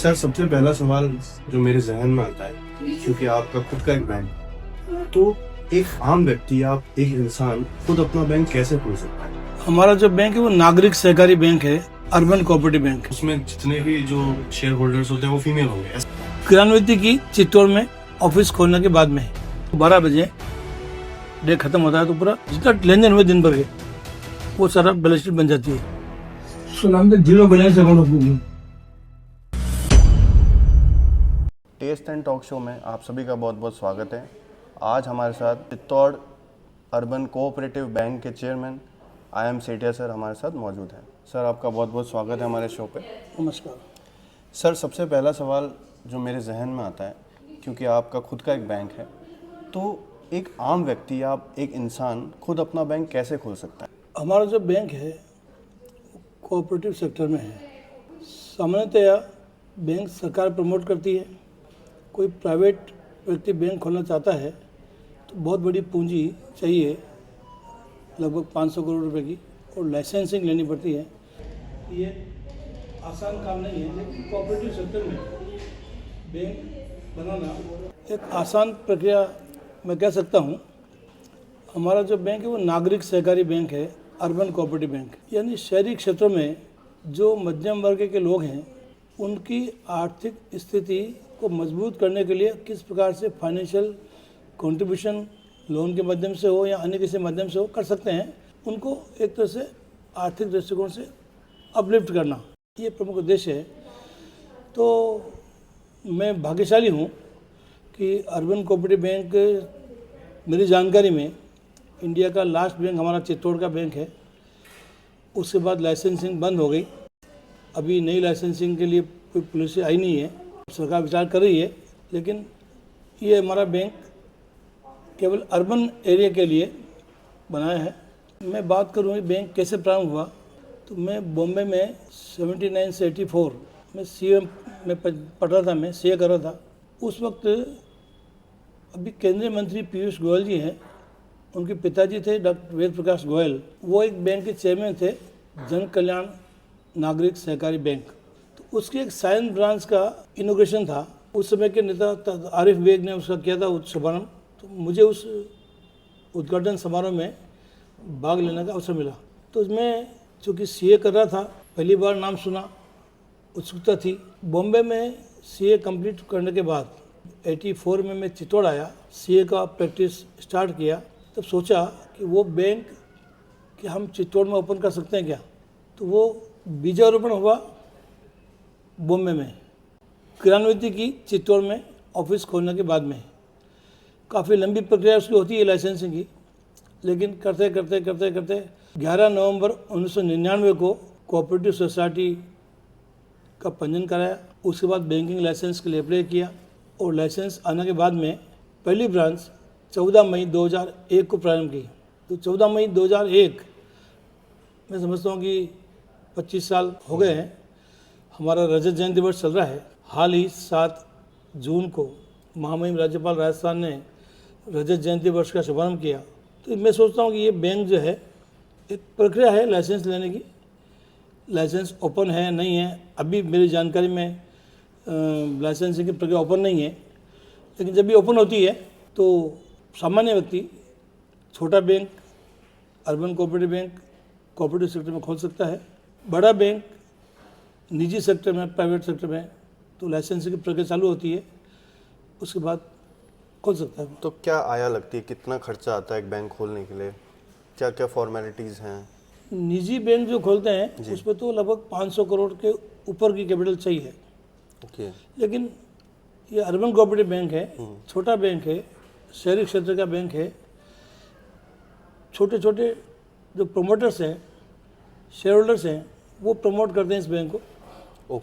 Sir, सबसे पहला सवाल जो मेरे जहन में आता है, क्योंकि आपका खुद का एक बैंक है, तो एक आम व्यक्ति या एक इंसान खुद अपना बैंक कैसे खोल सकता है? हमारा जो बैंक है वो नागरिक सहकारी बैंक है, अर्बन कोऑपरेटिव बैंक। उसमें जितने भी जो शेयर होल्डर्स होते हैं वो फीमेल होंगे। क्रियान्विति की चित्तौड़ में ऑफिस खोलने के बाद में 12 बजे डे खत्म होता है तो पूरा जितना लेन देन हुए दिन भर के वो सारा बैलेंस शीट बन जाती है। नाम तो zero balance account. Test and talk show में आप सभी का बहुत बहुत स्वागत है। आज हमारे साथ चित्तौड़ अर्बन कोऑपरेटिव बैंक के चेयरमैन आई.एम. सेठिया सर हमारे साथ मौजूद हैं। सर, आपका बहुत बहुत स्वागत है हमारे शो पे। नमस्कार सर, सबसे पहला सवाल जो मेरे जहन में आता है, क्योंकि आपका खुद का एक बैंक है, तो एक आम व्यक्ति या एक इंसान खुद अपना बैंक कैसे खोल सकता है? हमारा जो बैंक है कोऑपरेटिव सेक्टर में है। सामान्यतया बैंक सरकार प्रमोट करती है। कोई प्राइवेट व्यक्ति बैंक खोलना चाहता है तो बहुत बड़ी पूंजी चाहिए, लगभग 500 करोड़ रुपए की, और लाइसेंसिंग लेनी पड़ती है। ये आसान काम नहीं है, लेकिन कोऑपरेटिव सेक्टर में बैंक बनाना एक आसान प्रक्रिया मैं कह सकता हूँ। हमारा जो बैंक है वो नागरिक सहकारी बैंक है, अर्बन कोऑपरेटिव बैंक। यानी शहरी क्षेत्रों में जो मध्यम वर्ग के लोग हैं उनकी आर्थिक स्थिति को मजबूत करने के लिए किस प्रकार से फाइनेंशियल कंट्रीब्यूशन लोन के माध्यम से हो या अन्य किसी माध्यम से हो कर सकते हैं, उनको एक तरह से आर्थिक दृष्टिकोण से अपलिफ्ट करना, ये प्रमुख उद्देश्य है। तो मैं भाग्यशाली हूँ कि अर्बन कोऑपरेटिव बैंक मेरी जानकारी में इंडिया का लास्ट बैंक हमारा चित्तौड़ का बैंक है। उसके बाद लाइसेंसिंग बंद हो गई। अभी नई लाइसेंसिंग के लिए कोई पॉलिसी आई नहीं है, सरकार विचार कर रही है, लेकिन ये हमारा बैंक केवल अर्बन एरिया के लिए बनाया है। मैं बात करूँ बैंक कैसे प्रारंभ हुआ, तो मैं बॉम्बे में 79 से 84 में सीए में पढ़ रहा था, मैं सीए कर रहा था। उस वक्त अभी केंद्रीय मंत्री पीयूष गोयल जी हैं, उनके पिताजी थे डॉक्टर वेद प्रकाश गोयल, वो एक बैंक के चेयरमैन थे, जन कल्याण नागरिक सहकारी बैंक। तो उसके एक साइंस ब्रांच का इनोग्रेशन था। उस समय के नेता आरिफ बेग ने उसका किया था शुभारंभ। तो मुझे उस उद्घाटन समारोह में भाग लेने का अवसर मिला। तो मैं चूँकि सीए कर रहा था, पहली बार नाम सुना, उत्सुकता थी। बॉम्बे में सीए कंप्लीट करने के बाद 84 में मैं चित्तौड़ आया, सीए का प्रैक्टिस स्टार्ट किया। तब सोचा कि वो बैंक कि हम चित्तौड़ में ओपन कर सकते हैं क्या। तो वो बीजारोपण हुआ बॉम्बे में। क्रियान्विति की चित्तौड़ में ऑफिस खोलने के बाद में काफ़ी लंबी प्रक्रिया उसकी होती है लाइसेंसिंग की, लेकिन करते करते करते करते 11 नवंबर 1999 को कोऑपरेटिव सोसाइटी का पंजीयन कराया। उसके बाद बैंकिंग लाइसेंस के लिए अप्लाई किया और लाइसेंस आने के बाद में पहली ब्रांच 14 मई 2001 को प्रारंभ की। तो 14 मई 2001 मैं समझता हूँ कि 25 साल हो गए हैं। हमारा रजत जयंती वर्ष चल रहा है। हाल ही 7 जून को महामहिम राज्यपाल राजस्थान ने रजत जयंती वर्ष का शुभारंभ किया। तो मैं सोचता हूँ कि ये बैंक जो है एक प्रक्रिया है लाइसेंस लेने की। लाइसेंस ओपन है नहीं है, अभी मेरी जानकारी में लाइसेंसिंग की प्रक्रिया ओपन नहीं है, लेकिन जब भी ओपन होती है तो सामान्य व्यक्ति छोटा bank urban cooperative bank cooperative sector में खोल सकता है। बड़ा बैंक निजी सेक्टर में, प्राइवेट सेक्टर में तो लाइसेंसिंग की प्रक्रिया चालू होती है, उसके बाद खोल सकता है। तो क्या आया लगती है, कितना खर्चा आता है एक बैंक खोलने के लिए, क्या क्या फॉर्मेलिटीज़ हैं? निजी बैंक जो खोलते हैं उस पर तो लगभग 500 करोड़ के ऊपर की कैपिटल चाहिए। ओके। लेकिन ये अर्बन कोऑपरेटिव बैंक है, छोटा बैंक है, शहरी क्षेत्र का बैंक है। छोटे छोटे जो प्रोमोटर्स हैं, शेयर होल्डर्स हैं, वो प्रमोट करते हैं इस बैंक को।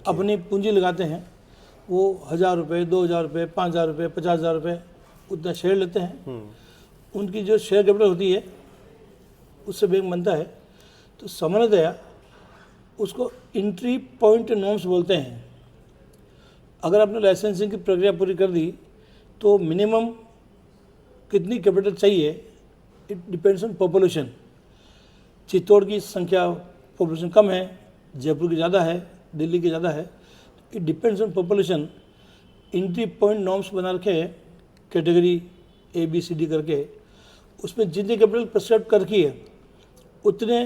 अपनी पूंजी लगाते हैं, वो 1000 रुपये, 2000 रुपये, 5000 रुपये, 50,000 रुपये उतना शेयर लेते हैं। उनकी जो शेयर कैपिटल होती है उससे बैंक बनता है। तो सामान्यतया उसको एंट्री पॉइंट नॉर्म्स बोलते हैं। अगर आपने लाइसेंसिंग की प्रक्रिया पूरी कर दी तो मिनिमम कितनी कैपिटल चाहिए, it depends on population. Chittor की संख्या पॉपुलेशन कम है, जयपुर की ज़्यादा है, दिल्ली की ज़्यादा है। It depends on population. Entry point norms बना रखे हैं कैटेगरी ABCD करके, उसमें जितनी कैपिटल प्रिस्क्राइब कर रखी है उतने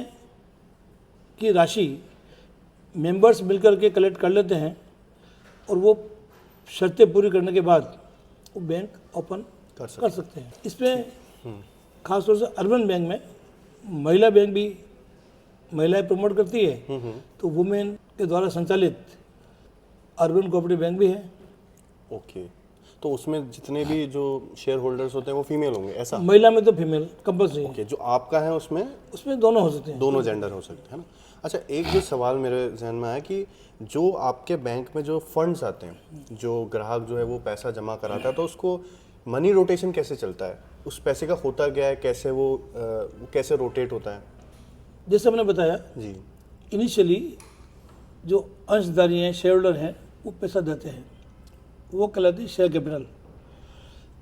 की राशि मेंबर्स मिलकर के कलेक्ट कर लेते हैं और वो शर्तें पूरी करने के बाद वो बैंक ओपन कर सकते हैं। इसमें खासतौर से अर्बन बैंक में महिला बैंक भी महिलाएं प्रमोट करती है, तो वुमेन के द्वारा संचालित अर्बन कोऑपरेटिव बैंक भी है। ओके, तो उसमें जितने भी जो शेयर होल्डर्स होते हैं वो फीमेल होंगे, ऐसा? महिला में तो फीमेल कंपल्सरी है। ओके, जो आपका है उसमें दोनों हो सकते हैं, दोनों जेंडर हो सकते हैं ना। अच्छा, एक जो सवाल मेरे जहन में आया कि जो आपके बैंक में जो फंड्स आते हैं, जो ग्राहक जो है वो पैसा जमा कराता है, तो उसको मनी रोटेशन कैसे चलता है? उस पैसे का होता क्या है, कैसे वो कैसे रोटेट होता है? जैसे हमने बताया जी। इनिशियली जो अंशधारी हैं, शेयर होल्डर हैं, वो पैसा देते हैं, वो कहलाती है शेयर कैपिटल।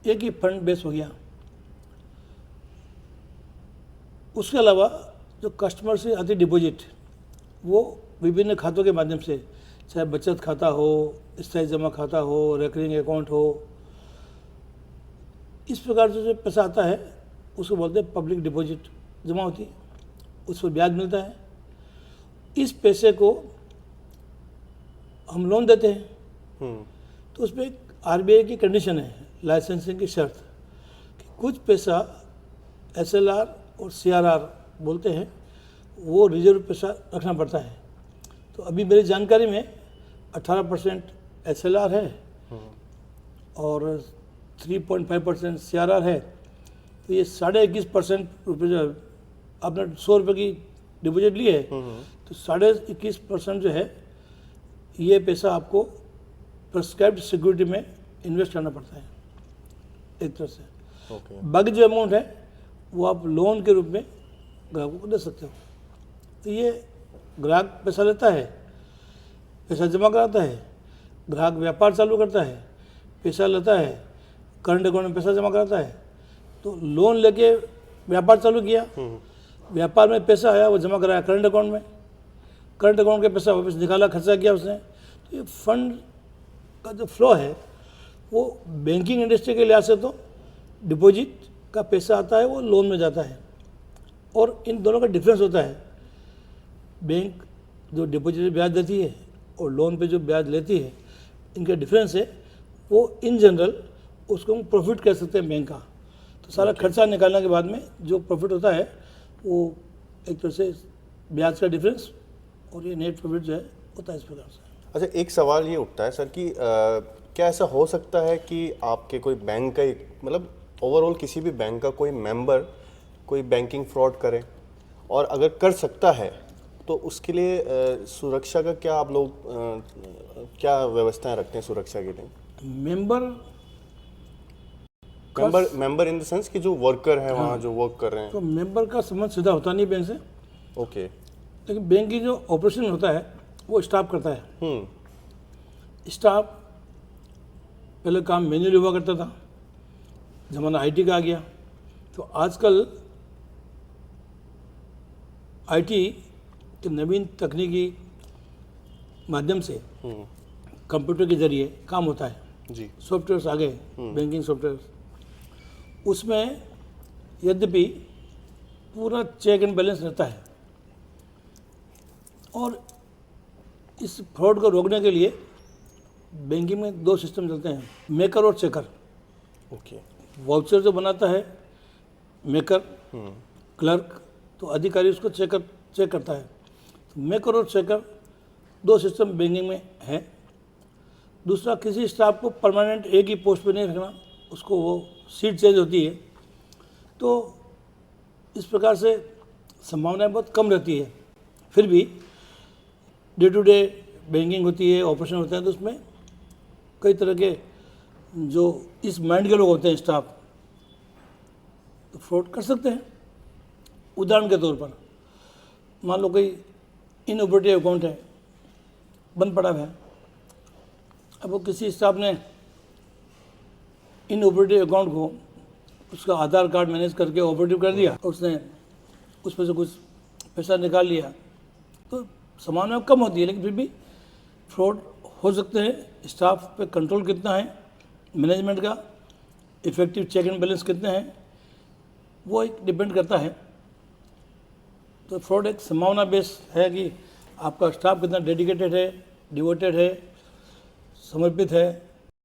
एक ही फंड बेस हो गया। उसके अलावा जो कस्टमर से आती डिपॉजिट वो विभिन्न खातों के माध्यम से, चाहे बचत खाता हो, स्थायी जमा खाता हो, रेकरिंग अकाउंट हो, इस प्रकार से जो पैसा आता है उसको बोलते हैं पब्लिक डिपॉजिट। जमा होती है, उस पर ब्याज मिलता है। इस पैसे को हम लोन देते हैं, तो उसमें एक RBI की कंडीशन है, लाइसेंसिंग की शर्त, कि कुछ पैसा SLR और CRR बोलते हैं, वो रिजर्व पैसा रखना पड़ता है। तो अभी मेरी जानकारी में 18% SLR है और 3.5% CRR है। तो ये 21.5% रुपये जो है, आपने 100 रुपये की डिपॉजिट ली है, तो 21.5% जो है ये पैसा आपको प्रिस्क्राइब्ड सिक्योरिटी में इन्वेस्ट करना पड़ता है एक तरह से। बाकी जो अमाउंट है वो आप लोन के रूप में ग्राहकों को दे सकते हो। तो ये ग्राहक पैसा लेता है, पैसा जमा कराता है, ग्राहक व्यापार चालू करता है, पैसा लेता है, करंट अकाउंट में पैसा जमा कराता है। तो लोन लेके व्यापार चालू किया, व्यापार में पैसा आया, वो जमा कराया करंट अकाउंट में, करंट अकाउंट के पैसा वापस निकाला, खर्चा किया उसने। तो ये फंड का जो फ्लो है वो बैंकिंग इंडस्ट्री के लिहाज से तो डिपॉजिट का पैसा आता है, वो लोन में जाता है, और इन दोनों का डिफरेंस होता है। बैंक जो डिपॉजिट पे ब्याज देती है और लोन पे जो ब्याज लेती है, इनका डिफरेंस है। वो इन जनरल उसको हम प्रॉफिट कह सकते हैं बैंक का। तो सारा खर्चा निकालने के बाद में जो प्रॉफिट होता है वो एक तरह से ब्याज का डिफरेंस, और ये नेट प्रॉफिट जो है होता है इस प्रकार से। अच्छा, एक सवाल ये उठता है सर कि क्या ऐसा हो सकता है कि आपके कोई बैंक का मतलब ओवरऑल किसी भी बैंक का कोई मेंबर कोई बैंकिंग फ्रॉड करे, और अगर कर सकता है तो उसके लिए सुरक्षा का क्या आप लोग क्या व्यवस्थाएं रखते हैं सुरक्षा के लिए? मेंबर इन द सेंस कि जो वर्कर है वहाँ जो वर्क कर रहे हैं। तो मेंबर का संबंध सीधा होता नहीं बैंक से। ओके। लेकिन बैंक की जो ऑपरेशन होता है वो स्टाफ करता है। स्टाफ पहले काम मैन्युअली हुआ करता था, जमाना IT का आ गया। तो आजकल IT के नवीन तकनीकी माध्यम से कंप्यूटर के जरिए काम होता है जी। सॉफ्टवेयर्स आ गए, बैंकिंग सॉफ्टवेयर्स। उसमें यद्यपि पूरा चेक एंड बैलेंस रहता है, और इस फ्रॉड को रोकने के लिए बैंकिंग में 2 सिस्टम चलते हैं, मेकर और चेकर। ओके। वाउचर जो बनाता है मेकर, क्लर्क, तो अधिकारी उसको चेक करता है। तो मेकर और चेकर 2 सिस्टम बैंकिंग में है। दूसरा, किसी स्टाफ को परमानेंट एक ही पोस्ट पे नहीं रखना, उसको वो सीट चेंज होती है। तो इस प्रकार से संभावनाएं बहुत कम रहती है। फिर भी डे टू डे बैंकिंग होती है, ऑपरेशन होता है, तो उसमें कई तरह के जो इस माइंड के लोग होते हैं स्टाफ, तो फ्रॉड कर सकते हैं। उदाहरण के तौर पर मान लो कोई इनऑपरेटिव अकाउंट है, बंद पड़ा है। अब वो किसी स्टाफ ने इनऑपरेटिव अकाउंट को उसका आधार कार्ड मैनेज करके ऑपरेटिव कर दिया, उसने उसमें से कुछ पैसा निकाल लिया, तो संभावना कम होती है, लेकिन फिर भी फ्रॉड हो सकते हैं स्टाफ पे कंट्रोल कितना है, मैनेजमेंट का इफेक्टिव चेक एंड बैलेंस कितने हैं, वो एक डिपेंड करता है। तो फ्रॉड एक संभावना बेस है कि आपका स्टाफ कितना डेडिकेटेड है, डिवोटेड है, समर्पित है।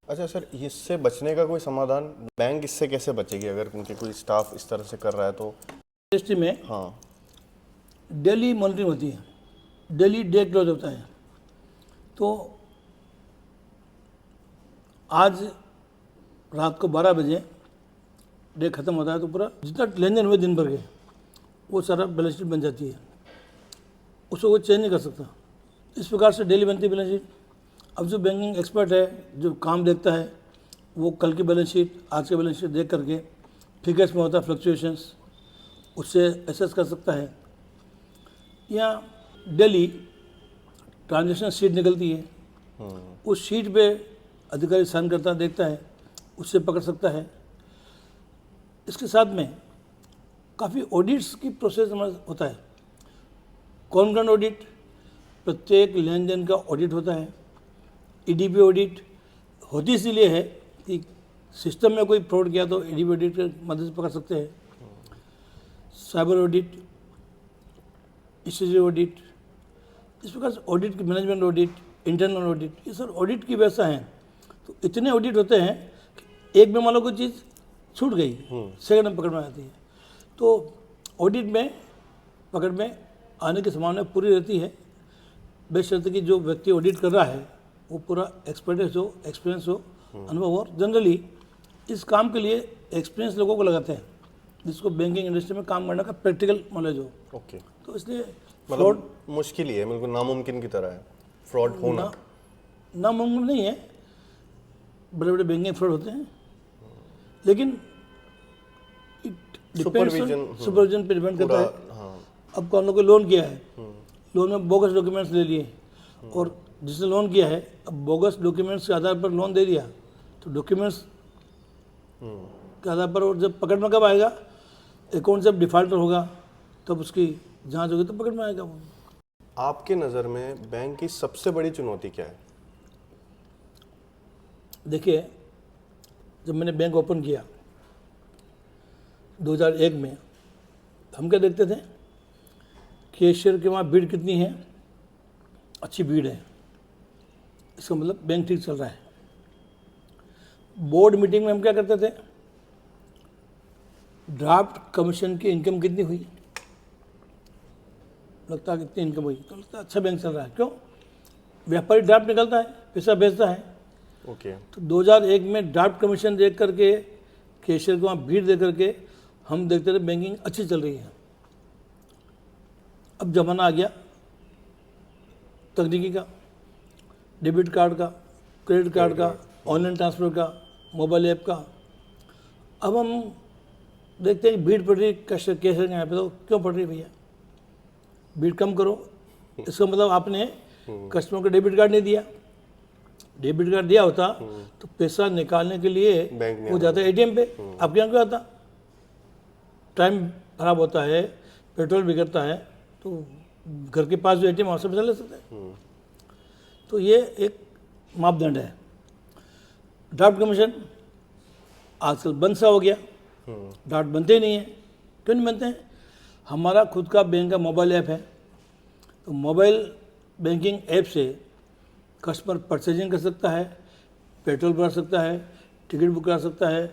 अच्छा सर, इससे बचने का कोई समाधान, बैंक इससे कैसे बचेगी अगर उनके कोई स्टाफ इस तरह से कर रहा है तो? इंडस्ट्री में हाँ, डेली मॉनिटरिंग होती है, डेली डे क्लोज होता है। तो आज रात को 12 बजे डे ख़त्म होता है तो पूरा जितना लेन देन हुए दिन भर के वो सारा बैलेंस शीट बन जाती है, उसको कोई चेंज नहीं कर सकता। इस प्रकार से डेली बनती है बैलेंस शीट। अब जो बैंकिंग एक्सपर्ट है, जो काम देखता है, वो कल की बैलेंस शीट, आज की बैलेंस शीट देख करके फिगर्स में होता है फ्लक्चुएशंस, उससे एसेस कर सकता है। या डेली ट्रांजेक्शन शीट निकलती है, उस शीट पे अधिकारी साइन करता है, देखता है, उससे पकड़ सकता है। इसके साथ में काफ़ी ऑडिट्स की प्रोसेस हमारा होता है। कॉन्करेंट ऑडिट, प्रत्येक लेन देन का ऑडिट होता है। ईडीपी ऑडिट होती इसीलिए है कि सिस्टम में कोई फ्रॉड किया तो ईडीपी ऑडिट की मदद से पकड़ सकते हैं। साइबर ऑडिट, स्टेचुटरी ऑडिट, इस प्रकार से ऑडिट की मैनेजमेंट ऑडिट, इंटरनल ऑडिट, ये सब ऑडिट की व्यवस्था है। तो इतने ऑडिट होते हैं कि एक में मान लो कोई चीज़ छूट गई, सेकंड में पकड़ में आती है। तो ऑडिट में पकड़ में आने की संभावना पूरी रहती है, बेशर्त कि जो व्यक्ति ऑडिट कर रहा है वो पूरा एक्सपर्टाइज हो, एक्सपीरियंस हो, अनुभव हो। जनरली इस काम के लिए एक्सपीरियंस लोगों को लगाते हैं, जिसको बैंकिंग इंडस्ट्री में काम करने का प्रैक्टिकल नॉलेज हो। ओके। तो इसलिए मतलब मुश्किल ही है, बिल्कुल नामुमकिन की तरह है फ्रॉड होना। नामुमकिन नहीं है, बड़े बड़े बैंकिंग फ्रॉड होते हैं, लेकिन सुपरविजन पे डिपेंड करता है। हाँ, अब कौन लोग लोन किया है, लोन में बोगस डॉक्यूमेंट्स ले लिए, और जिसने लोन किया है अब बोगस डॉक्यूमेंट्स के आधार पर लोन दे दिया, तो डॉक्यूमेंट्स के आधार पर, और जब पकड़ में कब आएगा, अकाउंट जब डिफॉल्टर होगा तब उसकी जांच होगी तो पकड़ में आएगा वो। आपके नज़र में बैंक की सबसे बड़ी चुनौती क्या है? देखिए, जब मैंने बैंक ओपन किया 2001 में, हम क्या देखते थे, कैशियर के वहाँ भीड़ कितनी है, अच्छी भीड़ है, इसका मतलब बैंक ठीक चल रहा है। बोर्ड मीटिंग में हम क्या करते थे, ड्राफ्ट कमीशन की इनकम कितनी हुई, लगता है कितनी इनकम हुई, तो लगता है अच्छा बैंक चल रहा है। क्यों? व्यापारी ड्राफ्ट निकलता है, पैसा भेजता है। ओके। तो 2001 में ड्राफ्ट कमीशन देख करके, कैशियर को वहाँ भीड़ दे करके हम देखते थे बैंकिंग अच्छी चल रही है। अब जमाना आ गया तकनीकी का, डेबिट कार्ड का, क्रेडिट कार्ड का, ऑनलाइन ट्रांसफ़र का, मोबाइल ऐप का। अब हम देखते हैं कि भीड़ पड़ रही है कैशियर के यहाँ पे, तो क्यों पड़ रही है भैया, भीड़ कम करो। इसका मतलब आपने कस्टमर को डेबिट कार्ड नहीं दिया। डेबिट कार्ड दिया होता तो पैसा निकालने के लिए वो जाता है एटीएम पे, आपके यहाँ क्यों आता? टाइम खराब होता है, पेट्रोल बिगड़ता है, तो घर के पास जो एटीएम वहाँ से पैसा ले सकते हैं। तो ये एक मापदंड है। ड्राफ्ट कमीशन आजकल बंद सा हो गया, ड्राफ्ट बनते ही नहीं है। क्यों नहीं बनते हैं? हमारा खुद का बैंक का मोबाइल ऐप है, तो मोबाइल बैंकिंग ऐप से कस्टमर परचेजिंग कर सकता है, पेट्रोल भरा सकता है, टिकट बुक करा सकता है,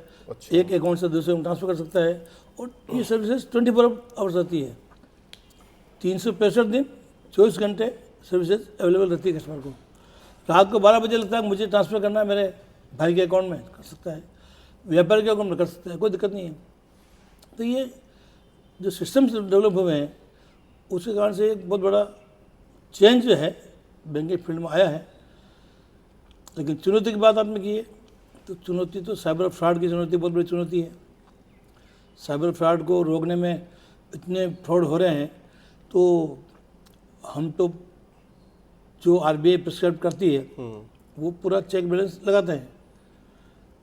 एक अकाउंट से दूसरे में ट्रांसफ़र कर सकता है, और ये सर्विसेज 24 आवर्स आती है। 365 दिन 24 घंटे सर्विसेज अवेलेबल रहती है कस्टमर को। रात को 12 बजे लगता है मुझे ट्रांसफ़र करना है मेरे भाई के अकाउंट में, कर सकता है, व्यापारी के अकाउंट में कर सकता है, कोई दिक्कत नहीं है। तो ये जो सिस्टम्स डेवलप हुए हैं उसके कारण से एक बहुत बड़ा चेंज जो है बैंकिंग फील्ड में आया है। लेकिन चुनौती की बात आपने की है, तो चुनौती तो साइबर फ्रॉड की चुनौती बहुत बड़ी चुनौती है। साइबर फ्रॉड को रोकने में इतने फ्रॉड हो रहे हैं, तो हम तो जो आरबीआई प्रिस्क्राइब करती है वो पूरा चेक बैलेंस लगाते हैं,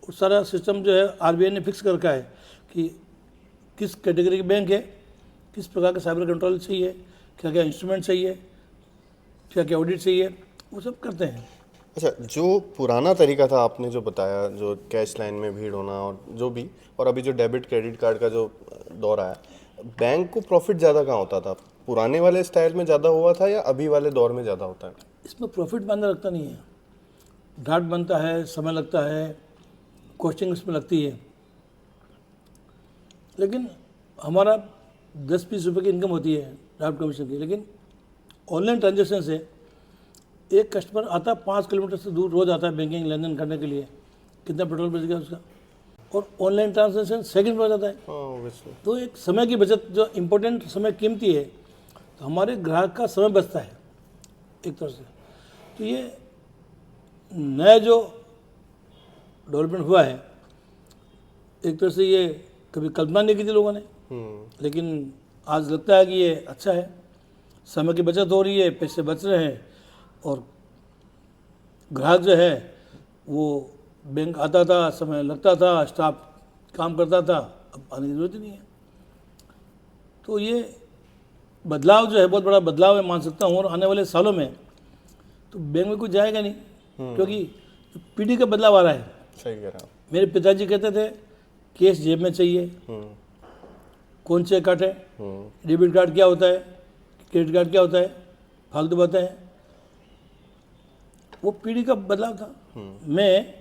और सारा सिस्टम जो है आरबीआई ने फिक्स कर रखा है कि किस कैटेगरी के बैंक है, किस प्रकार का साइबर कंट्रोल चाहिए, क्या क्या इंस्ट्रूमेंट चाहिए, क्या क्या ऑडिट चाहिए, वो सब करते हैं। अच्छा, जो पुराना तरीका था आपने जो बताया, जो कैश लाइन में भीड़ होना और जो भी, और अभी जो डेबिट क्रेडिट कार्ड का जो दौर आया, बैंक को प्रॉफिट ज़्यादा कहाँ होता था? पुराने वाले स्टाइल में ज़्यादा हुआ था या अभी वाले दौर में ज़्यादा होता है? इसमें प्रॉफिट मायने रखता नहीं है, ड्राफ्ट बनता है, समय लगता है, कॉस्टिंग इसमें लगती है, लेकिन हमारा 10-20 रुपये की इनकम होती है ड्राफ्ट कमीशन की। लेकिन ऑनलाइन ट्रांजेक्शन से एक कस्टमर आता 5 किलोमीटर से दूर रोज़ आता है बैंकिंग लेन देन करने के लिए, कितना पेट्रोल बच गया उसका, और ऑनलाइन ट्रांजेक्शन सेकंड में हो जाता है। ऑब्वियसली। तो एक समय की बचत, जो इम्पोर्टेंट समय कीमती है, तो हमारे ग्राहक का समय बचता है एक तरह से। तो ये नया जो डेवलपमेंट हुआ है, एक तरह से ये कभी कल्पना नहीं की थी लोगों ने, लेकिन आज लगता है कि ये अच्छा है, समय की बचत हो रही है, पैसे बच रहे हैं, और ग्राहक जो है वो बैंक आता था, समय लगता था, स्टाफ काम करता था, अब आने की जरूरत ही नहीं है। तो ये बदलाव जो है बहुत बड़ा बदलाव है मान सकता हूँ, और आने वाले सालों में तो बैंक में कुछ जाएगा नहीं, क्योंकि पीढ़ी का बदलाव आ रहा है। सही कह रहा हूँ। मेरे पिताजी कहते थे कैश जेब में चाहिए, कौन चेक काटे, डेबिट कार्ड क्या होता है, क्रेडिट कार्ड क्या होता है, फालतू बातें हैं। वो पीढ़ी का बदलाव था। मैं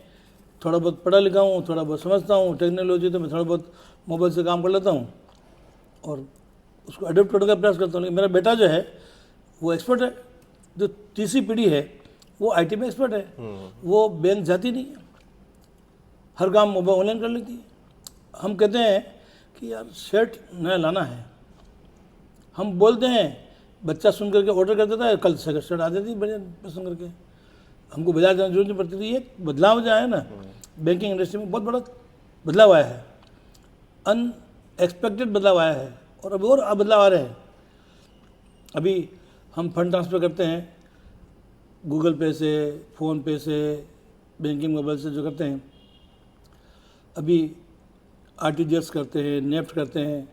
थोड़ा बहुत पढ़ा लिखा हूँ, थोड़ा बहुत समझता हूँ टेक्नोलॉजी, तो मैं थोड़ा बहुत मोबाइल से काम कर लेता हूँ और उसको अडोप्ट करने का प्रयास करता हूँ। लेकिन मेरा बेटा जो है वो एक्सपर्ट है, जो तीसरी पीढ़ी है वो आईटी में एक्सपर्ट है, वो बैंक जाती नहीं है, हर काम मोबाइल ऑनलाइन कर लेती है। हम कहते हैं कि यार शर्ट नया लाना है, हम बोलते हैं, बच्चा सुन करके ऑर्डर कर देता है, कल से शर्ट आ जाती है बढ़िया पसंद करके, हमको बाजार जाने की जरूरत नहीं पड़ती थी। ये बदलाव जो है ना बैंकिंग इंडस्ट्री में बहुत बड़ा बदलाव आया है, अनएक्सपेक्टेड बदलाव आया है, और अभी और बदलाव आ रहे हैं। अभी हम फंड ट्रांसफ़र करते हैं गूगल पे से, फ़ोन पे से, बैंकिंग मोबाइल से जो करते हैं, अभी आरटीजीएस करते हैं, नेफ्ट करते हैं,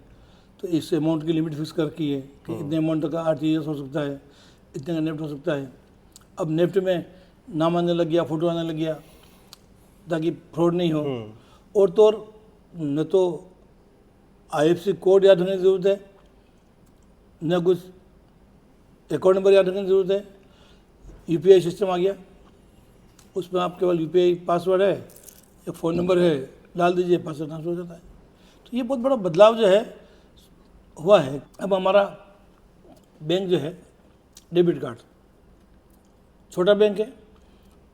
तो इस अमाउंट की लिमिट फिक्स कर की है कि इतने अमाउंट का आरटीजीएस हो सकता है, इतने का नेफ्ट हो सकता है। अब नेफ्ट में नाम आने लग गया, फ़ोटो आने लग गया, ताकि फ्रॉड नहीं हो। और तो और न तो आईएफएससी कोड याद रखने की ज़रूरत है, न कुछ अकाउंट नंबर याद रखने की ज़रूरत है। यूपीआई सिस्टम आ गया, उसमें आप केवल यूपीआई पासवर्ड है या फ़ोन नंबर है, डाल दीजिए, पासवर्ड ट्रांसफर हो जाता है। तो ये बहुत बड़ा बदलाव जो है हुआ है। अब हमारा बैंक जो है डेबिट कार्ड, छोटा बैंक है,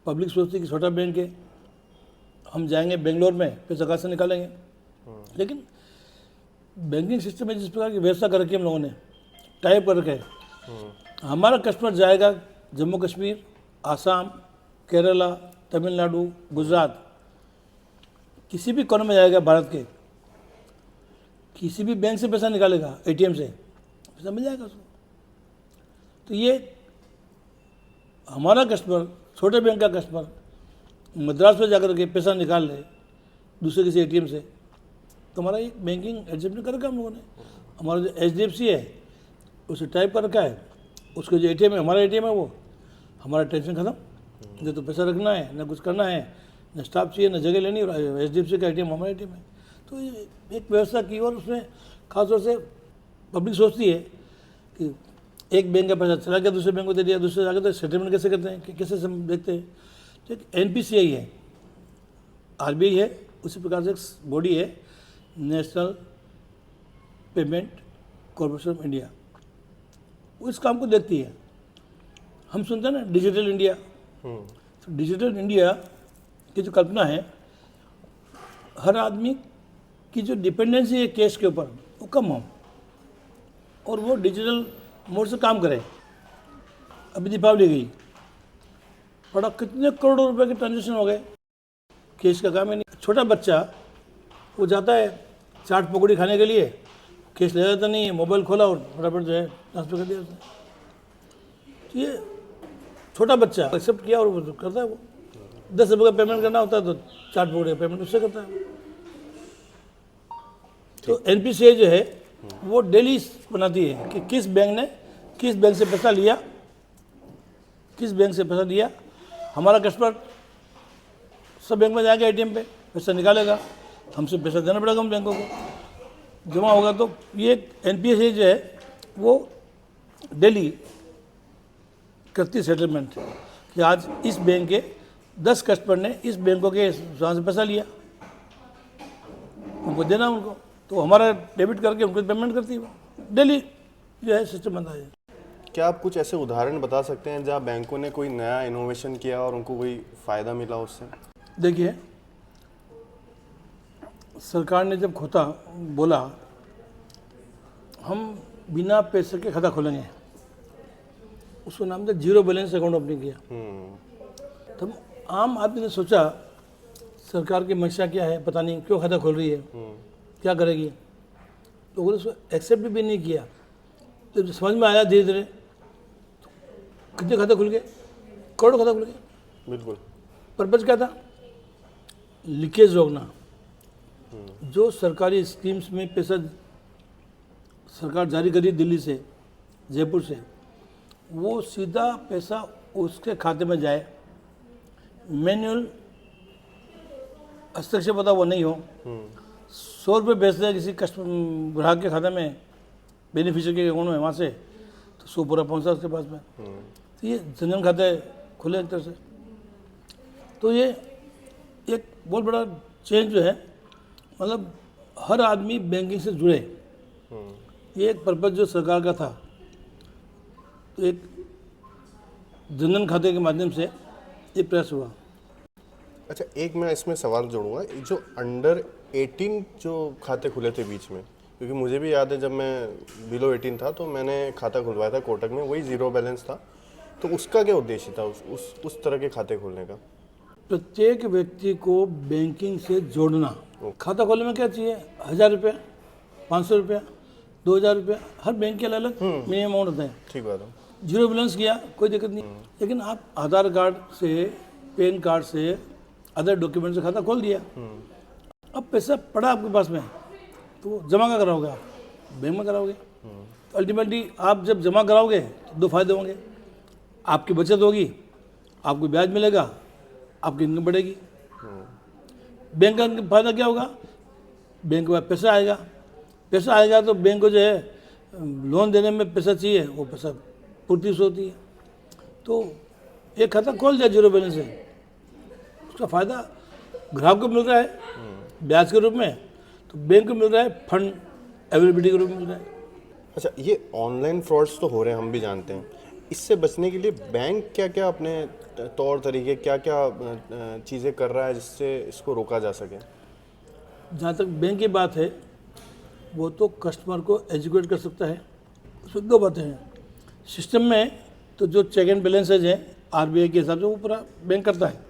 पब्लिक सोचती है कि छोटा बैंक है, हम जाएंगे बेंगलोर में पैसा कहाँ से निकालेंगे, लेकिन बैंकिंग सिस्टम में जिस प्रकार की व्यवस्था कर रखी है हम लोगों ने, टाइप कर रखा है, हमारा कस्टमर जाएगा जम्मू कश्मीर, आसाम, केरला, तमिलनाडु, गुजरात, किसी भी कोने में जाएगा भारत के, किसी भी बैंक से पैसा निकालेगा, एटीएम से पैसा मिल जाएगा उसको। तो ये हमारा कस्टमर, छोटे बैंक का कस्टमर मद्रास में जाकर के पैसा निकाल ले दूसरे किसी एटीएम से, तो हमारा एक बैंकिंग एडजस्टमेंट कर रखा हम लोगों ने। हमारा जो एचडीएफसी है उसे टाइप कर रखा है, उसका जो एटीएम है, हमारा एटीएम है, वो हमारा टेंशन खत्म, मुझे तो पैसा रखना है, ना कुछ करना है, न स्टाफ चाहिए, न जगह लेनी, और एचडीएफसी का एटीएम हमारा एटीएम है। तो ये एक व्यवस्था की, और उसमें खासतौर से पब्लिक सोचती है कि एक बैंक का पैसा चला गया दूसरे बैंक को दे दिया, दूसरे जाकर तो सेटलमेंट कैसे करते हैं, कैसे देखते हैं। तो एक एनपीसीआई है, आरबीआई है, उसी प्रकार से एक बॉडी है national payment corporation of India, वो इस काम को देखती है। हम सुनते हैं ना डिजिटल इंडिया, तो डिजिटल इंडिया की जो कल्पना है, हर आदमी की जो डिपेंडेंसी है कैश के ऊपर वो कम हो, और वो डिजिटल मोड से काम करे। अभी दीपावली गई, बड़ा कितने करोड़ों रुपए के ट्रांजेक्शन हो गए, कैश का काम है नहीं। छोटा बच्चा वो जाता है चाट पकौड़ी खाने के लिए, कैश ले जाता नहीं है, मोबाइल खोला और फटाफट जो है ट्रांसफर कर दिया उसने। तो ये छोटा बच्चा एक्सेप्ट किया और वो करता है। वो 10 रुपये का पेमेंट करना होता है तो चाट पकौड़ी का पेमेंट उससे करता है। तो एनपीसीआई जो है वो डेली बनाती है कि किस बैंक ने किस बैंक से पैसा लिया, किस बैंक से पैसा लिया, हमारा कस्टमर सब बैंक में जाएगा, एटीएम पे पैसा निकालेगा, हमसे पैसा देना पड़ेगा हम बैंकों को, जमा होगा। तो ये एनपीएस जो है वो डेली करती सेटलमेंट कि आज इस बैंक के 10 कस्टमर ने इस बैंकों के वहाँ से पैसा लिया, उनको देना उनको, तो हमारा डेबिट करके उनको पेमेंट करती है वो डेली जो है सिस्टम बनता है। क्या आप कुछ ऐसे उदाहरण बता सकते हैं जहाँ बैंकों ने कोई नया इनोवेशन किया और उनको कोई फ़ायदा मिला उससे? देखिए, सरकार ने जब खोता बोला हम बिना पैसे के खाता खोलेंगे, उसको नाम था जीरो बैलेंस अकाउंट ओपनिंग किया। तब आम आदमी ने सोचा सरकार की मंशा क्या है, पता नहीं क्यों खाता खोल रही है, क्या करेगी, तो उसको एक्सेप्ट भी नहीं किया। जब समझ में आया धीरे धीरे, तो कितने खाते खुल गए, करोड़ों खाता खुल गए। बिल्कुल। पर्पज क्या था? लीकेज रोकना। जो सरकारी स्कीम्स में पैसा सरकार जारी करी दिल्ली से, जयपुर से, वो सीधा पैसा उसके खाते में जाए, मैनुअल हस्ताक्षर पता वो नहीं हो, 100 रुपये भेज दे किसी कस्टमर ग्राहक के खाते में, बेनिफिशियरी के अकाउंट में, वहाँ से तो 100 पूरा पहुँचा उसके पास में। तो ये जनधन खाते खुले एक तरह से। तो ये एक बहुत बड़ा चेंज जो है, मतलब हर आदमी बैंकिंग से जुड़े, ये एक पर्पज जो सरकार का था। तो एक जनधन खाते के माध्यम से ये प्रयास हुआ। अच्छा, एक मैं इसमें सवाल जोड़ूंगा, जो अंडर 18 जो खाते खुले थे बीच में, क्योंकि मुझे भी याद है जब मैं बिलो 18 था तो मैंने खाता खुलवाया था कोटक में, वही जीरो बैलेंस था। तो उसका क्या उद्देश्य था उस तरह के खाते खोलने का? प्रत्येक व्यक्ति को बैंकिंग से जोड़ना। खाता खोलने में क्या चाहिए? 1000 रुपया, 500 रुपया, 2000 रुपया, हर बैंक के अलग अलग मिनिमम अमाउंट होता है। ठीक बात है। जीरो बैलेंस किया कोई दिक्कत नहीं, लेकिन आप आधार कार्ड से, पैन कार्ड से, अदर डॉक्यूमेंट से खाता खोल दिया, अब पैसा पड़ा आपके पास में, तो जमा क्या कराओगे आप? बैंक में कराओगे। तो अल्टीमेटली आप जब जमा कराओगे तो 2 फायदे होंगे, आपकी बचत होगी, आपको ब्याज मिलेगा, आपकी इनकम बढ़ेगी। बैंक का फायदा क्या होगा? बैंक के पास पैसा आएगा तो बैंक को जो है लोन देने में पैसा चाहिए, वो पैसा पूर्ति से होती है। तो एक खाता खोल दिया जीरो बैलेंस से, उसका फ़ायदा ग्राहक को मिल रहा है ब्याज के रूप में, तो बैंक को मिल रहा है फंड अवेलेबिलिटी के रूप में मिल रहा है। अच्छा, ये ऑनलाइन फ्रॉड्स तो हो रहे हैं, हम भी जानते हैं, इससे बचने के लिए बैंक क्या क्या अपने तौर तरीके, क्या क्या चीज़ें कर रहा है जिससे इसको रोका जा सके? जहाँ तक बैंक की बात है, वो तो कस्टमर को एजुकेट कर सकता है। उसमें 2 बातें हैं, सिस्टम में तो जो चेक एंड बैलेंसेज है आरबीआई के हिसाब से वो पूरा बैंक करता है,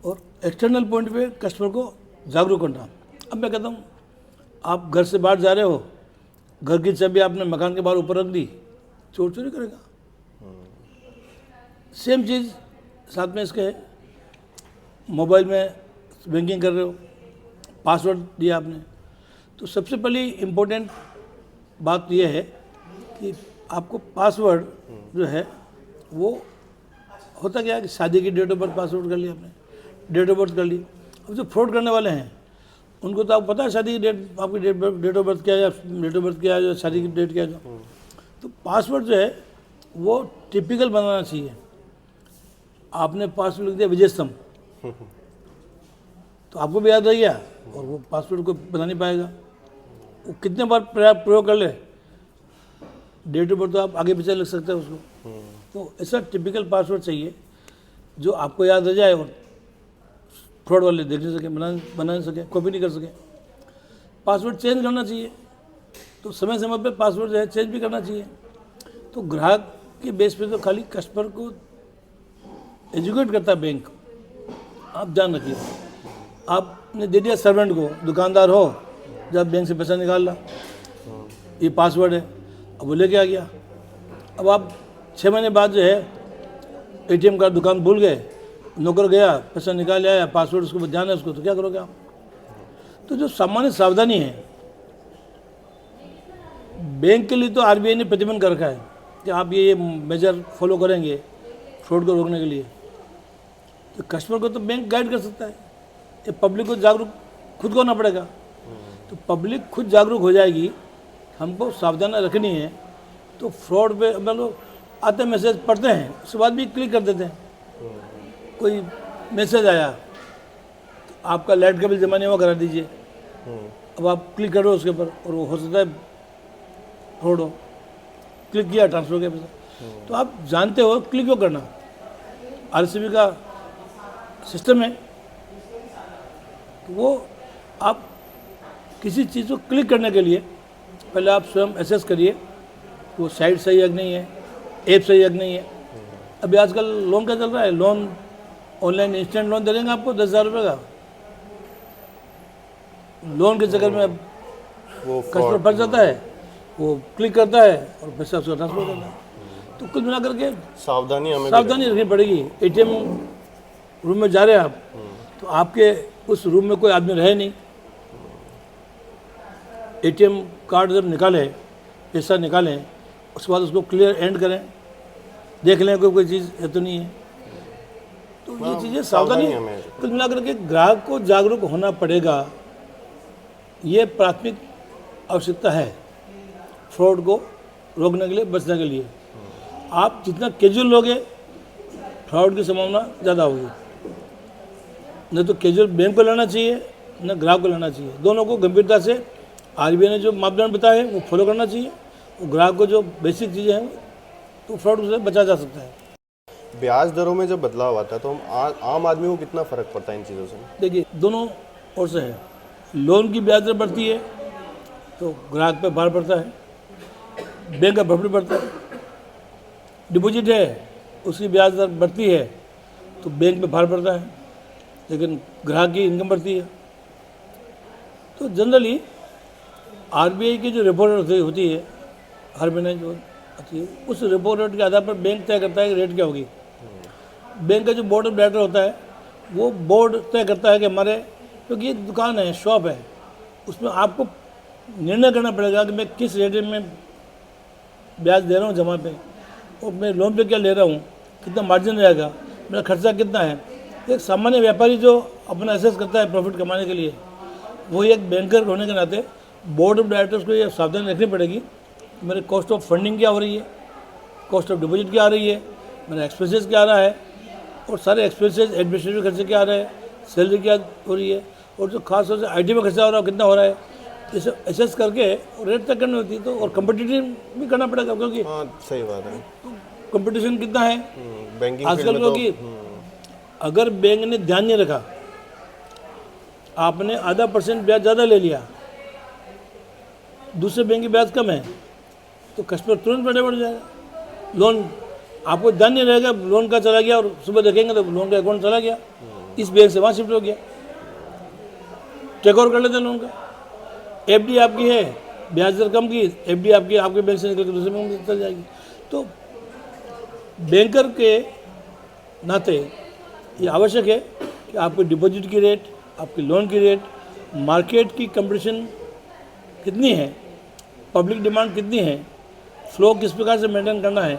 और एक्सटर्नल पॉइंट पे कस्टमर को जागरूक करना। अब मैं कहता हूँ, आप घर से बाहर जा रहे हो, घर की चाबी आपने मकान के बाहर ऊपर रख दी, चोर चोरी करेगा। सेम चीज़ साथ में इसके है, मोबाइल में बैंकिंग कर रहे हो, पासवर्ड दिया आपने, तो सबसे पहली इम्पोर्टेंट बात यह है कि आपको पासवर्ड जो है वो होता क्या है कि शादी की डेट ऑफ बर्थ पासवर्ड कर लिया आपने, डेट ऑफ बर्थ कर ली। अब जो फ्रॉड करने वाले हैं उनको तो आपको पता है शादी की डेट, आपकी डेट ऑफ बर्थ क्या है, डेट ऑफ बर्थ क्या है, शादी की डेट क्या है, तो पासवर्ड जो है वो टिपिकल बनाना चाहिए। आपने पासवर्ड लिख दिया विजय स्तंभ, तो आपको भी याद रह गया और वो पासवर्ड को बता नहीं पाएगा। वो कितने बार प्रयोग कर ले, डेट ऑफ बर्थ तो आप आगे पीछे लिख सकते हैं उसको। तो ऐसा टिपिकल पासवर्ड चाहिए जो आपको याद रह जाए और फ्रॉड वाले देख नहीं सके, बना नहीं सके, कॉपी नहीं कर सके। पासवर्ड चेंज करना चाहिए, तो समय समय पे पासवर्ड जो है चेंज भी करना चाहिए। तो ग्राहक के बेस पे तो खाली कस्टमर को एजुकेट करता है बैंक। आप ध्यान रखिए, आपने दे दिया सर्वेंट को, दुकानदार हो, जब बैंक से पैसा निकाल ला, ये पासवर्ड है, अब वो लेके आ गया। अब आप 6 महीने बाद जो है एटीएम कार्ड दुकान भूल गए, नौकर गया पैसा निकाल आया, पासवर्ड उसको ध्यान है उसको, तो क्या करोगे आप? तो जो सामान्य सावधानी है, बैंक के लिए तो आरबीआई ने प्रतिबंध कर रखा है कि आप ये मेजर फॉलो करेंगे फ्रॉड को रोकने के लिए, तो कस्टमर को तो बैंक गाइड कर सकता है, ये पब्लिक को जागरूक खुद को होना पड़ेगा। तो पब्लिक खुद जागरूक हो जाएगी, हमको सावधानी रखनी है। तो फ्रॉड पे मतलब आते मैसेज पढ़ते हैं, उसके बाद भी क्लिक कर देते हैं। कोई मैसेज आया, तो आपका लाइट का बिल जमा नहीं हुआ, करा दीजिए। अब आप क्लिक करो उसके ऊपर और वो हो सकता है फ्रॉड हो। क्लिक किया, ट्रांसफर किया पैसा। तो आप जानते हो क्लिक क्यों करना, आरसीबी का सिस्टम है। तो वो आप किसी चीज़ को क्लिक करने के लिए पहले आप स्वयं एसेस करिए कि वो साइट सही है कि नहीं है, ऐप सही है कि नहीं है। अभी आजकल लोन क्या चल रहा है, लोन ऑनलाइन इंस्टेंट लोन दे देंगे आपको 10,000 रुपये का। लोन के चक्कर में अब वो कस्टमर फंस जाता है, वो क्लिक करता है और पैसा उसका ट्रांसफर करता है। तो कुल मिला करके सावधानी हमें भी सावधानी रखनी पड़ेगी। एटीएम रूम में जा रहे हैं आप, तो आपके उस रूम में कोई आदमी रहे नहीं, एटीएम कार्ड जब निकालें, पैसा निकालें, उसके बाद उसको क्लियर एंड करें, देख लें कोई चीज़ है तो नहीं है। तो ये चीज़ें सावधानी हमें कुल मिला करके ग्राहक को जागरूक होना पड़ेगा। ये प्राथमिक आवश्यकता है फ्रॉड को रोकने के लिए, बचने के लिए। आप जितना कैजुअल लोगे, फ्रॉड की संभावना ज़्यादा होगी। नहीं तो कैजुअल बैंक को लेना चाहिए, न ग्राहक को लेना चाहिए। दोनों को गंभीरता से आरबीआई ने जो मापदंड बताए वो फॉलो करना चाहिए। और ग्राहक को जो बेसिक चीज़ें हैं तो फ्रॉड से बचा जा सकता है। ब्याज दरों में जब बदलाव आता है तो हम आम आदमी को कितना फर्क पड़ता है इन चीज़ों से? देखिए, दोनों ओर से है। लोन की ब्याज दर बढ़ती है तो ग्राहक पे भार पड़ता है, बैंक का प्रॉफिट बढ़ता है। डिपॉजिट है, उसकी ब्याज दर बढ़ती है तो बैंक पे भार पड़ता है, लेकिन ग्राहक की इनकम बढ़ती है। तो जनरली आरबीआई की जो रेपो रेट होती है हर महीने जो आती है, उस रेपो रेट के आधार पर बैंक तय करता है कि रेट क्या होगी। बैंक का जो बोर्ड ऑफ डायरेक्टर होता है वो बोर्ड तय करता है कि हमारे, क्योंकि ये दुकान है, शॉप है, उसमें आपको निर्णय करना पड़ेगा कि मैं किस रेट में ब्याज दे रहा हूँ जमा पे, और मैं लोन पे क्या ले रहा हूँ, कितना मार्जिन रहेगा, मेरा खर्चा कितना है। एक सामान्य व्यापारी जो अपना एसेस करता है प्रॉफिट कमाने के लिए, वही एक बैंकर होने के नाते बोर्ड ऑफ डायरेक्टर्स को ये सावधानी रखनी पड़ेगी। मेरे कॉस्ट ऑफ फंडिंग क्या हो रही है, कॉस्ट ऑफ डिपॉजिट क्या आ रही है, मेरा एक्सपेंसेस क्या आ रहा है, और सारे एक्सपेंसेस एडमिनिस्ट्रेटिव खर्चे क्या आ रहे हैं, सैलरी क्या हो रही है, और जो खास तौर से आईटी में खर्चा हो रहा है कितना हो रहा है, ये सब एसेस करके रेट तक करनी होती है। तो और कंपटीशन भी करना पड़ेगा, क्योंकि हाँ, सही बात है। कंपटीशन कितना है बैंकिंग आजकल। क्योंकि अगर बैंक ने ध्यान नहीं रखा, आपने आधा % ब्याज ज़्यादा ले लिया, दूसरे बैंक की ब्याज कम है, तो कस्टमर तुरंत बढ़ जाएगा। लोन आपको ध्यान नहीं रहेगा, लोन का चला गया और सुबह देखेंगे तो लोन का अकाउंट चला गया, इस बैंक से वहाँ शिफ्ट हो गया, टेक ओवर कर लेते हैं लोन का। एफडी आपकी है, ब्याज दर कम की, एफडी आपकी आपके बैंक से निकल के दूसरे बैंक में चल जाएगी। तो बैंकर के नाते ये आवश्यक है कि आपके डिपॉजिट की रेट, आपके लोन की रेट, मार्केट की कंपटीशन कितनी है, पब्लिक डिमांड कितनी है, फ्लो किस प्रकार से मेंटेन करना है,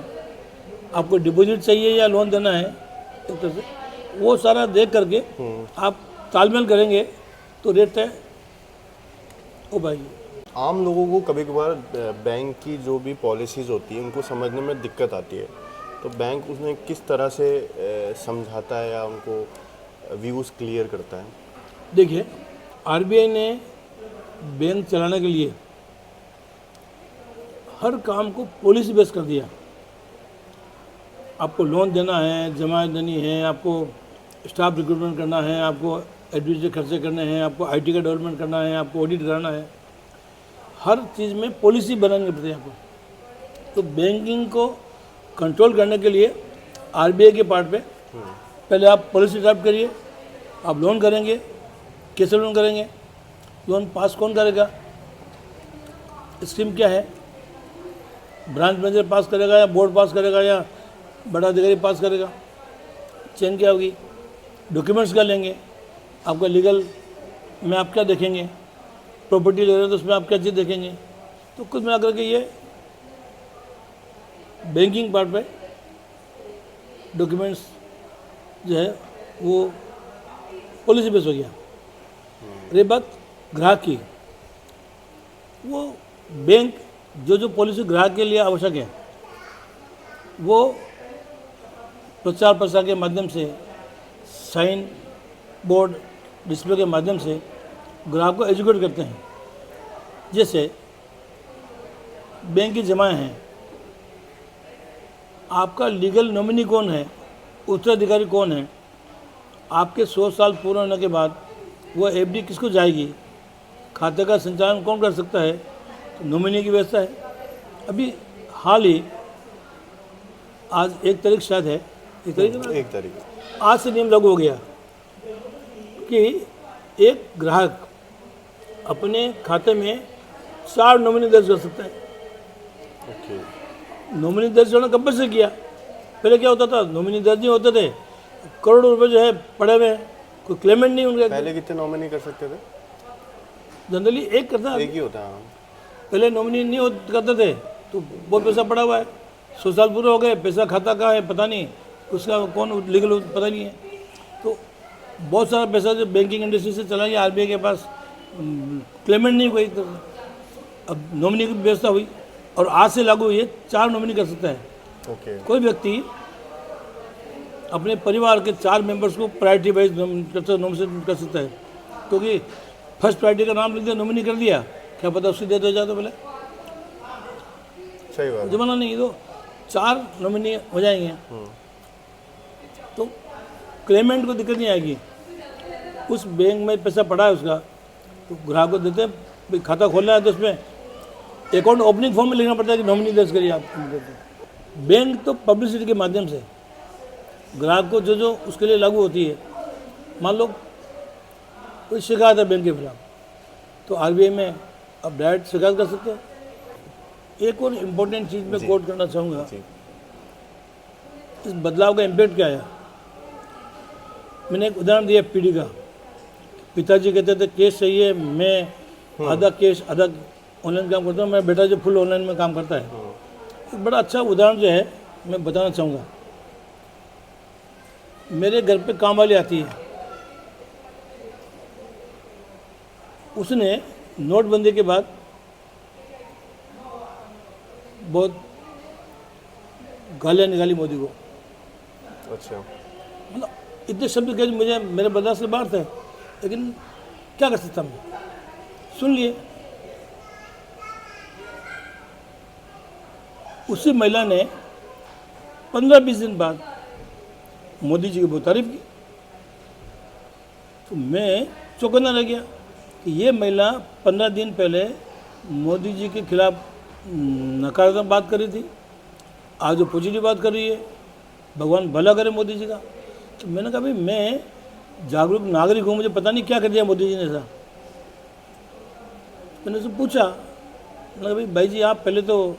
आपको डिपॉजिट चाहिए या लोन देना है, एक तरह से वो सारा देख करके आप तालमेल करेंगे तो रेट तय हो पाएगी। आम लोगों को कभी कभार बैंक की जो भी पॉलिसीज़ होती है उनको समझने में दिक्कत आती है, तो बैंक उसमें किस तरह से समझाता है या उनको व्यूज़ क्लियर करता है? देखिए, आरबीआई ने बैंक चलाने के लिए हर काम को पॉलिसी बेस कर दिया। आपको लोन देना है, जमा देनी है, आपको स्टाफ रिक्रूटमेंट करना है, आपको एडमिनिस्ट्रेटिव खर्चे करने हैं, आपको आईटी का डेवलपमेंट करना है, आपको ऑडिट कराना है, हर चीज़ में पॉलिसी बनानी पड़ती है आपको। तो बैंकिंग को कंट्रोल करने के लिए आरबीआई के पार्ट पे पहले आप पॉलिसी ड्राफ्ट करिए। आप लोन करेंगे, कैसे लोन करेंगे, लोन पास कौन करेगा, स्कीम क्या है, ब्रांच मैनेजर पास करेगा या बोर्ड पास करेगा या बड़ा अधिकारी पास करेगा, चेन क्या होगी, डॉक्यूमेंट्स क्या लेंगे, आपका लीगल में आप क्या देखेंगे, प्रॉपर्टी ले रहे हैं तो उसमें आप क्या चीज़ देखेंगे। तो कुछ मिला करके ये बैंकिंग पार्ट पे डॉक्यूमेंट्स जो है वो पॉलिसी बेस हो गया। ये बात ग्राहक की, वो बैंक जो जो पॉलिसी ग्राहक के लिए आवश्यक है वो प्रचार प्रसार के माध्यम से, साइन बोर्ड डिस्प्ले के माध्यम से ग्राहक को एजुकेट करते हैं। जैसे बैंक की जमाएं हैं, आपका लीगल नॉमिनी कौन है, उत्तराधिकारी कौन है, आपके 100 साल पूरे होने के बाद वो एफडी किसको जाएगी, खाते का संचालन कौन कर सकता है, तो नॉमिनी की व्यवस्था है। अभी हाल ही आज 1 तारीख शायद है, 1 तारीख है ना? 1 तारीख। आज से नियम लागू हो गया कि एक ग्राहक अपने खाते में 4 नॉमिनी दर्ज कर सकता है। ओके। नॉमिनी दर्ज होना कब से किया? पहले क्या होता था, नॉमिनी दर्ज नहीं होते थे, करोड़ों रुपए जो है पड़े हुए हैं, कोई क्लेमेंट नहीं उनके। पहले कितने नॉमिनी कर सकते थे? जनरली एक करता, एक ही होता है। पहले नॉमिनी नहीं करते थे तो बहुत पैसा पड़ा हुआ है, 100 साल पूरे हो गए, पैसा खाता का है पता नहीं, उसका कौन लीगल पता नहीं है। तो बहुत सारा पैसा जो बैंकिंग इंडस्ट्री से चला गया आरबीआई के पास, क्लेमेंट नहीं कोई। तो अब नॉमिनी की व्यवस्था हुई और आज से लागू हुई है, 4 नॉमिनी कर सकता है। ओके। कोई व्यक्ति अपने परिवार के 4 मेंबर्स को प्रायोरिटी वाइज नॉमिनेट कर सकता है, क्योंकि फर्स्ट प्रायोरिटी का नाम लिख दिया, नॉमिनी कर दिया, क्या पता उसकी डेथ हो जाए तो बोले सही बात। जमाना नहीं, तो 4 नॉमिनी हो जाएंगे तो क्लेमेंट को दिक्कत नहीं आएगी। उस बैंक में पैसा पड़ा है उसका, तो ग्राहक को देते हैं, भाई खाता खोलना है तो उसमें अकाउंट ओपनिंग फॉर्म में लिखना पड़ता है कि नॉमिनी दर्ज करिए आप। बैंक तो पब्लिसिटी के माध्यम से ग्राहक को जो जो उसके लिए लागू होती है, मान लो कोई शिकायत है बैंक के खिलाफ, तो आरबीआई में आप डायरेक्ट शिकायत कर सकते हैं। एक और इम्पोर्टेंट चीज़ मैं कोट करना चाहूँगा, इस बदलाव का इम्पैक्ट क्या है। मैंने एक उदाहरण दिया पीढ़ी का, पिताजी कहते थे कैश चाहिए, मैं आधा कैश आधा ऑनलाइन काम करता हूँ, मेरा बेटा जो फुल ऑनलाइन में काम करता है। एक बड़ा अच्छा उदाहरण जो है मैं बताना चाहूँगा। मेरे घर पे काम वाली आती है, उसने नोटबंदी के बाद बहुत गालियाँ निकाली मोदी को। अच्छा। मतलब इतने शब्द कहे मुझे मेरे बर्दाश्त से बाहर थे, लेकिन क्या कर सकता मैं, सुन लिए। उसी महिला ने 15-20 दिन बाद मोदी जी की बहुत तारीफ की। तो मैं चौकन्ना रह गया कि ये महिला 15 दिन पहले मोदी जी के खिलाफ नकारात्मक बात कर रही थी, आज जो पॉजिटिव बात कर रही है, भगवान भला करे मोदी जी का। तो मैंने कहा भाई मैं जागरूक नागरिक हूँ, मुझे पता नहीं क्या कर दिया मोदी जी ने ऐसा। मैंने उससे पूछा, मैंने कहा भाई जी आप पहले तो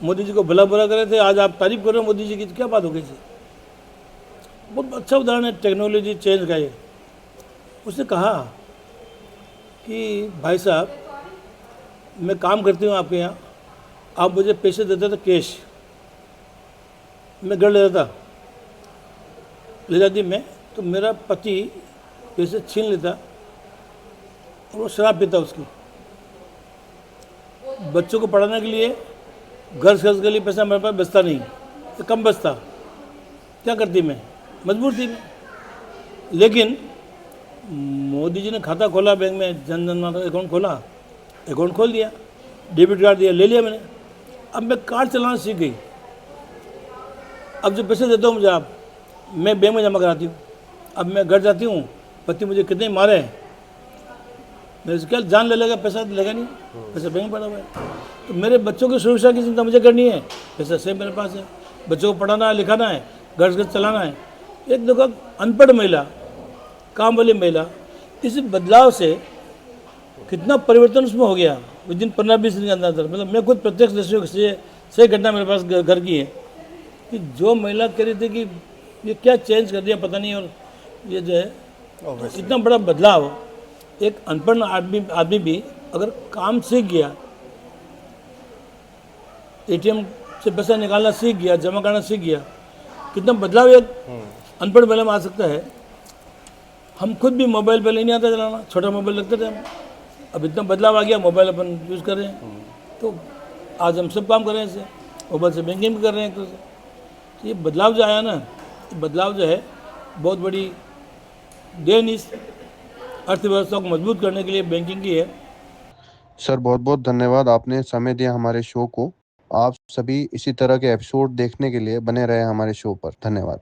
मोदी जी को भला बुरा करे थे, आज आप तारीफ कर रहे हो मोदी जी की, तो क्या बात हो गई थी। बहुत अच्छा उदाहरण है टेक्नोलॉजी चेंज का ये। उसने कहा कि भाई साहब मैं काम करती हूँ आपके यहाँ, आप मुझे पैसे देते थे कैश, मैं घर ले जाती मैं, तो मेरा पति पैसे छीन लेता और वो शराब पीता उसकी। बच्चों को पढ़ाने के लिए घर खर्च के लिए पैसा मेरे पास बचता नहीं, तो कम बचता, क्या करती मैं, मजबूर थी मैं। लेकिन मोदी जी ने खाता खोला बैंक में, जन धन अकाउंट खोला, अकाउंट खोल दिया, डेबिट कार्ड दिया, ले लिया मैंने। अब मैं कार्ड चलाना सीख गई। अब जो पैसे देते हो मुझे आप, मैं बैंक में जमा कराती हूँ। अब मैं घर जाती हूँ, पति मुझे कितने मारे, मेरे से क्या जान ले लेगा, पैसा लेगा नहीं, पैसा बैंक में पड़ा हुआ है। तो मेरे बच्चों की सुरक्षा की चिंता मुझे करनी है, पैसा सेम मेरे पास है, बच्चों को पढ़ाना है, लिखाना है, घर चलाना है। एक देखो अनपढ़ महिला, काम वाली महिला, इस बदलाव से कितना परिवर्तन उसमें हो गया विद इन 15-20 दिन के अंदर। मतलब मैं खुद प्रत्यक्ष दृष्टियों से सही घटना मेरे पास घर की है कि जो महिला कह रही थी कि ये क्या चेंज कर दिया पता नहीं, और ये जो है इतना बड़ा बदलाव, एक अनपढ़ आदमी भी अगर काम सीख गया, एटीएम से पैसा निकालना सीख गया, जमा करना सीख गया, कितना बदलाव एक अनपढ़ महिला में आ सकता है। हम खुद भी मोबाइल पहले नहीं आता चलाना, छोटा मोबाइल लगते थे हम, अब इतना बदलाव आ गया, मोबाइल अपन यूज़ कर रहे हैं। तो आज हम सब काम कर रहे हैं इससे, मोबाइल से बैंकिंग भी कर रहे हैं एक तरह से। तो ये बदलाव जो आया ना, ये बदलाव जो है बहुत बड़ी देन इस अर्थव्यवस्था को मजबूत करने के लिए बैंकिंग की है। सर बहुत बहुत धन्यवाद, आपने समय दिया हमारे शो को। आप सभी इसी तरह के एपिसोड देखने के लिए बने रहे हमारे शो पर। धन्यवाद।